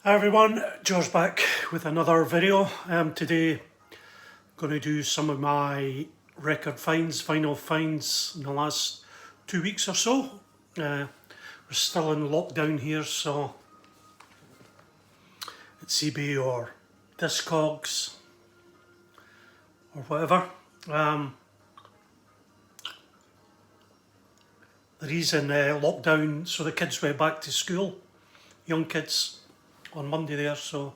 Hi everyone, George back with another video. Today I'm going to do some of my record finds, vinyl finds in the last 2 weeks or so. We're still in lockdown here, so it's eBay or Discogs or whatever. The reason lockdown, so the kids went back to school, young kids, on Monday there, so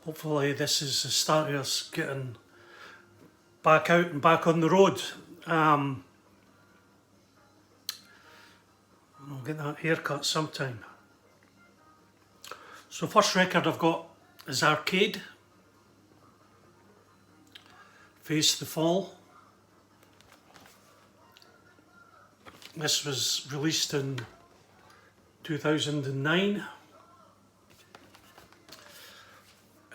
hopefully this is the start of us getting back out and back on the road. I'll get that haircut sometime. So first record I've got is Arcade, Face the Fall. This was released in 2009.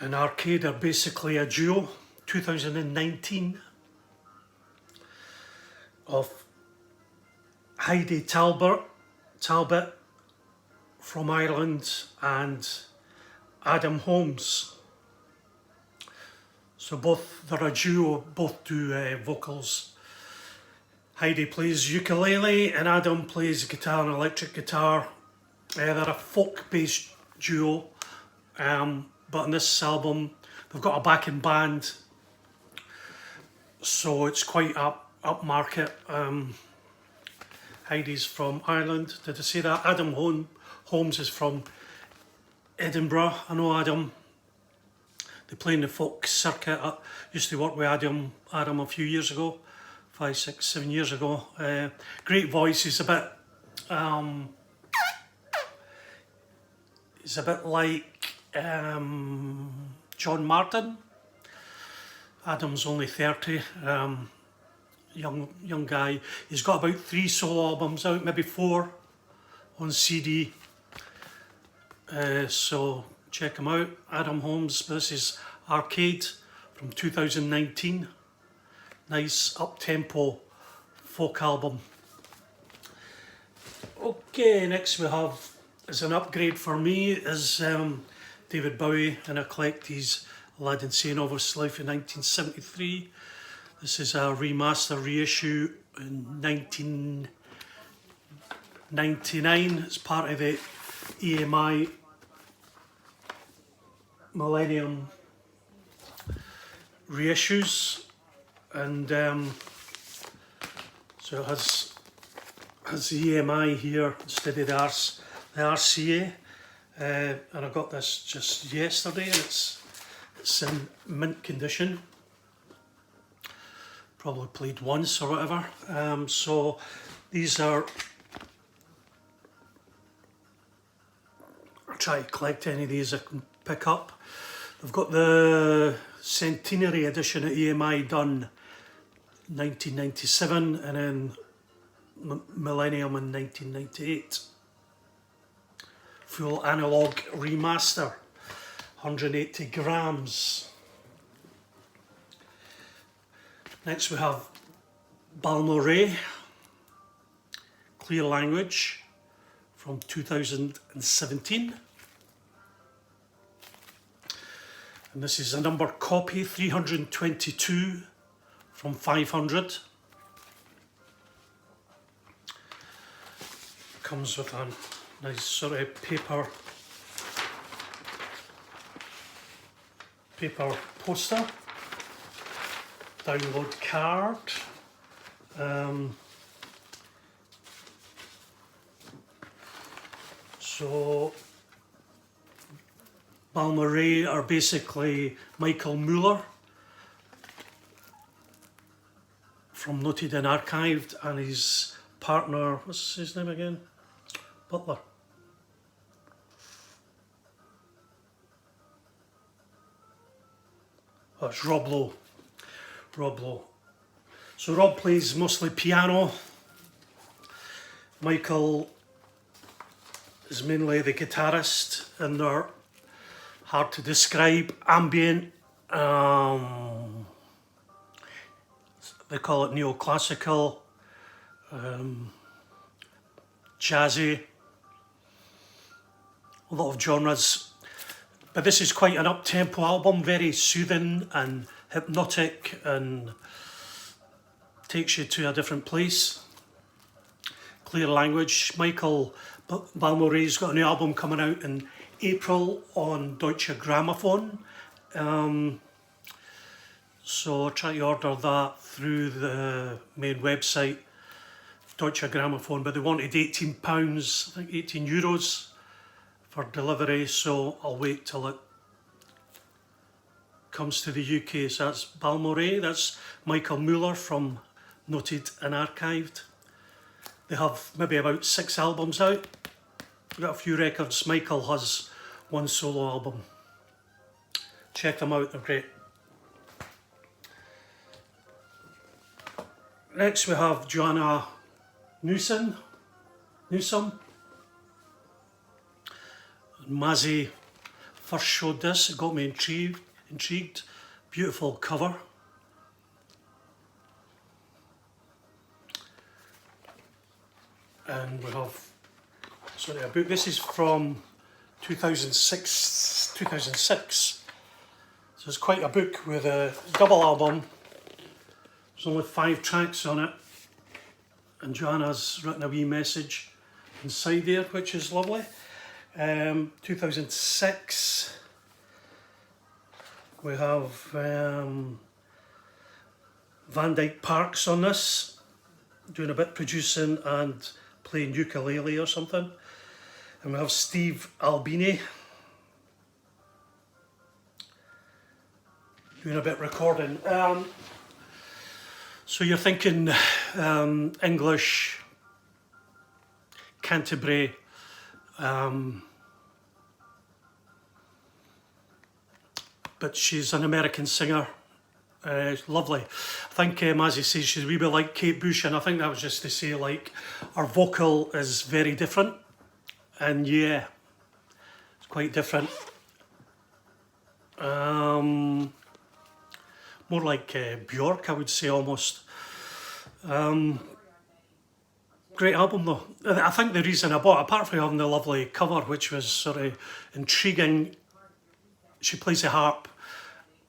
And Arcade are basically a duo, 2019, of Heidi Talbot from Ireland and Adam Holmes. So they're a duo, both do vocals. Heidi plays ukulele and Adam plays guitar and electric guitar. They're a folk-based duo. But on this album, they've got a backing band, so it's quite upmarket. Heidi's from Ireland. Did I say that? Adam Holmes is from Edinburgh. I know Adam. They play in the folk circuit. I used to work with Adam a few years ago, 5, 6, 7 years ago. Great voice. He's a bit like John Martin. Adam's only 30, young guy. He's got about 3 solo albums out, maybe 4 on CD. So check him out. Adam Holmes. This is Arcade from 2019. Nice up-tempo folk album. Okay, next we have, as an upgrade for me, is David Bowie, and I collect his Lad Insane of His Life in 1973. This is a remaster reissue in 1999. It's part of the EMI Millennium reissues, and so it has the EMI here instead of the RCA. And I got this just yesterday, and it's in mint condition. Probably played once or whatever. So these are, I'll try to collect any of these I can pick up. I've got the centenary edition at EMI done 1997, and then Millennium in 1998. Full analog remaster, 180 grams. Next we have Balmorhea, Clear Language from 2017. And this is a number copy, 322 from 500. Comes with a nice sort of paper poster, download card, so Balmorhea are basically Michael Muller from Noted and Archived, and his partner, what's his name again? Butler. Oh, it's Rob Lowe. So Rob plays mostly piano. Michael is mainly the guitarist, and they're hard to describe, ambient. They call it neoclassical, jazzy. a lot of genres. But this is quite an up-tempo album, very soothing and hypnotic and takes you to a different place. Clear language. Michael Balmorhea's got a new album coming out in April on Deutsche Grammophon. So try to order that through the main website, Deutsche Grammophon, but they wanted £18, I think €18 for delivery, so I'll wait till it comes to the UK. So that's Balmorhea, that's Michael Muller from Noted and Archived. They have maybe about 6 albums out. We've got a few records. Michael has one solo album. Check them out, they're great. Next we have Joanna Newsom. Mazzy first showed this, it got me intrigued. Beautiful cover. And we have, sorry, a book. This is from 2006. So it's quite a book with a double album. There's only 5 tracks on it. And Joanna's written a wee message inside there, which is lovely. 2006. We have Van Dyke Parks on this, doing a bit producing and playing ukulele or something. And we have Steve Albini doing a bit recording. So you're thinking English, Canterbury, but she's an American singer. Lovely. I think Mazzy says she's a wee bit like Kate Bush, and I think that was just to say like her vocal is very different, and yeah, it's quite different. More like Björk, I would say, almost. Great album though. I think the reason I bought it, apart from having the lovely cover, which was sort of intriguing, she plays the harp,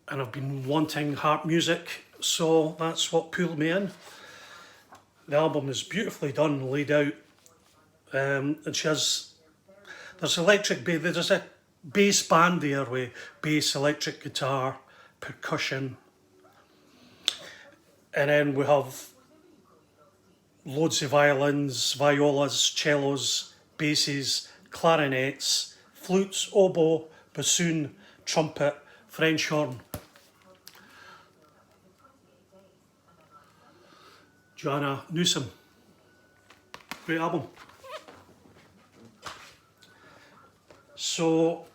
and I've been wanting harp music, so that's what pulled me in. The album is beautifully done, laid out, and she has, there's electric bass, there's a bass band there with bass, electric guitar, percussion, and then we have loads of violins, violas, cellos, basses, clarinets, flutes, oboe, bassoon, trumpet, French horn. Joanna Newsom. Great album. So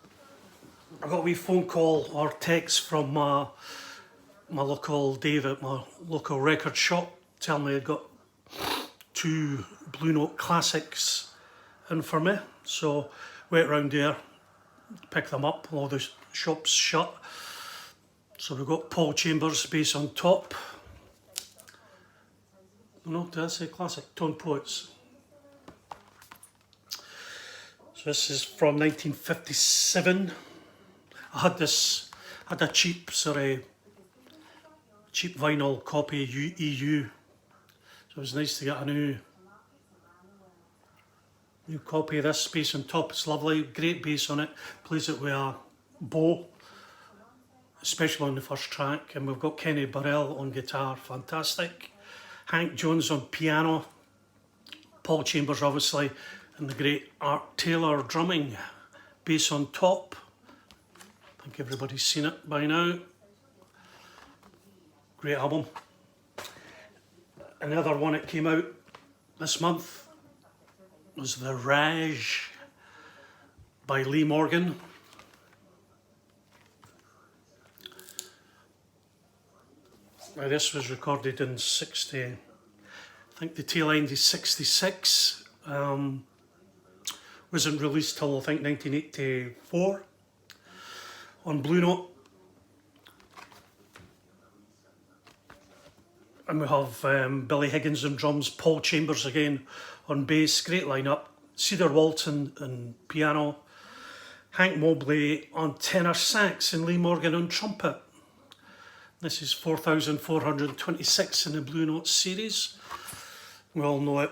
I got a wee phone call or text from my local Dave at my local record shop telling me I'd got 2 Blue Note classics in for me. So went round there, picked them up, all the shops shut. So we've got Paul Chambers' Bass on Top. No, did I say classic? Tone Poets. So this is from 1957. I had a cheap vinyl copy, EU. So it was nice to get a new copy of this. Bass on Top, it's lovely, great bass on it. Plays it with a bow, especially on the first track. And we've got Kenny Burrell on guitar, fantastic. Hank Jones on piano, Paul Chambers obviously, and the great Art Taylor drumming. Bass on Top, I think everybody's seen it by now. Great album. Another one that came out this month was The Rage by Lee Morgan. Now this was recorded in 60, I think the tail end is 66. Wasn't released till I think 1984 on Blue Note. And we have Billy Higgins on drums, Paul Chambers again on bass, great lineup. Cedar Walton on piano, Hank Mobley on tenor sax and Lee Morgan on trumpet. This is 4,426 in the Blue Note series. We all know it.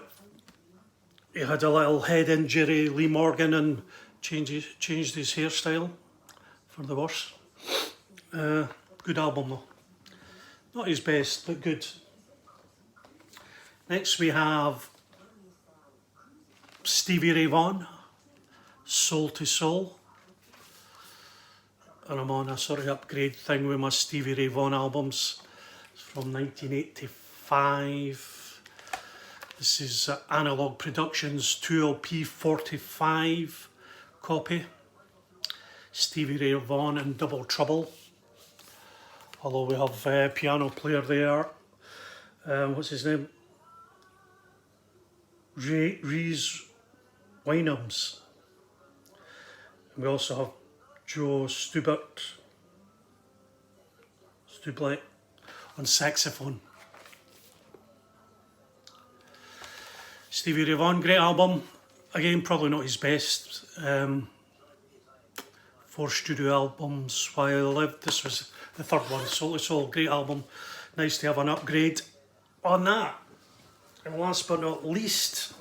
He had a little head injury, Lee Morgan, and changed his hairstyle for the worse. Good album though. Not his best, but good. Next we have Stevie Ray Vaughan, Soul to Soul. And I'm on a sort of upgrade thing with my Stevie Ray Vaughan albums. It's from 1985. This is Analog Productions 2LP45 copy. Stevie Ray Vaughan in Double Trouble. Although we have a piano player there. What's his name? Rhys Wynams. And we also have Joe Stublet on saxophone. Stevie Ray Vaughan, great album. Again, probably not his best. 4 studio albums while he lived. This was the third one. Soul to Soul, great album. Nice to have an upgrade on that. And last but not least,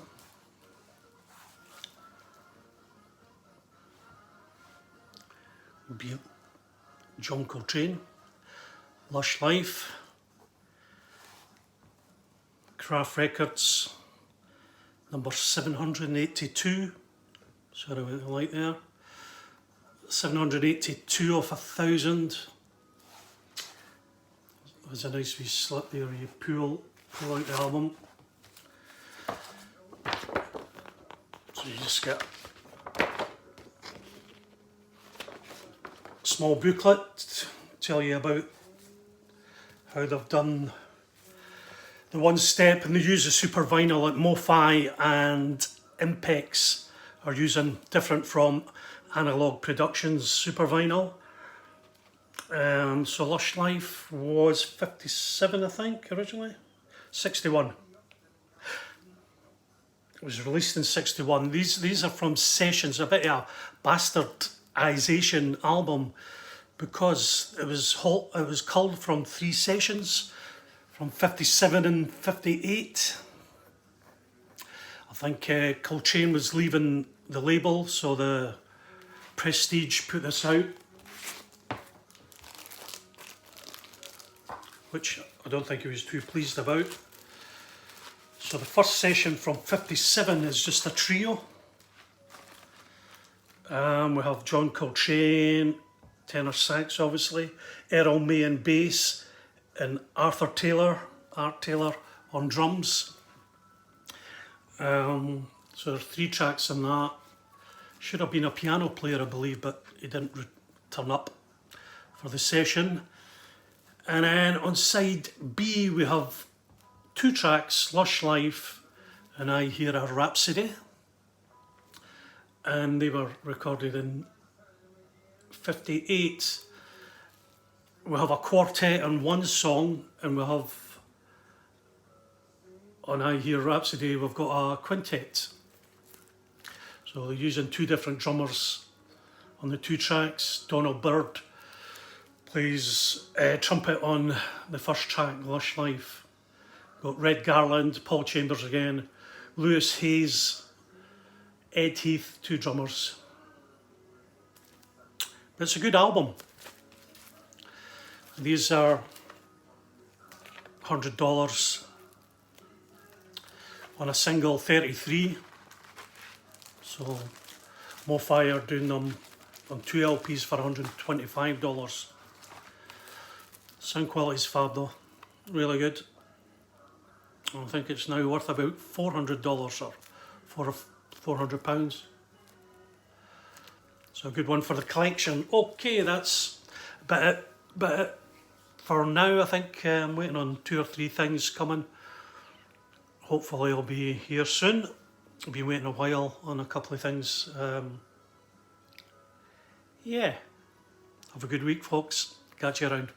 would be John Coltrane, Lush Life, Craft Records, number 782. Sorry about the light there. 782 off 1,000. There's a nice wee slip there where you pull out the album. So you just get a small booklet to tell you about how they've done the one step, and they use a super vinyl like MoFi and Impex are using, different from Analog Productions super vinyl. So Lush Life was 57, I think, originally. 61. It was released in 61. These are from sessions, a bit of a bastardization album, because it was culled from 3 sessions, from 57 and 58. I think Coltrane was leaving the label, so the Prestige put this out, which I don't think he was too pleased about. So the first session from 57 is just a trio. We have John Coltrane, tenor sax obviously, Errol May on bass, and Art Taylor on drums. So there are 3 tracks in that. Should have been a piano player, I believe, but he didn't turn up for the session. And then on side B we have 2 tracks, Lush Life and I Hear a Rhapsody. And they were recorded in 58. We have a quartet on one song, and we have, on I Hear Rhapsody, we've got a quintet. So they're using 2 different drummers on the 2 tracks. Donald Byrd plays trumpet on the first track, Lush Life. Got Red Garland, Paul Chambers again, Lewis Hayes, Ed Heath, 2 drummers. But it's a good album. These are $100 on a single 33. So MoFi are doing them on 2 LPs for $125. Sound quality is fab though, really good. I think it's now worth about $400 or £400. So a good one for the collection. Okay, that's about it for now. I think I'm waiting on 2 or 3 things coming. Hopefully I'll be here soon. I've been waiting a while on a couple of things. Yeah. Have a good week, folks. Catch you around.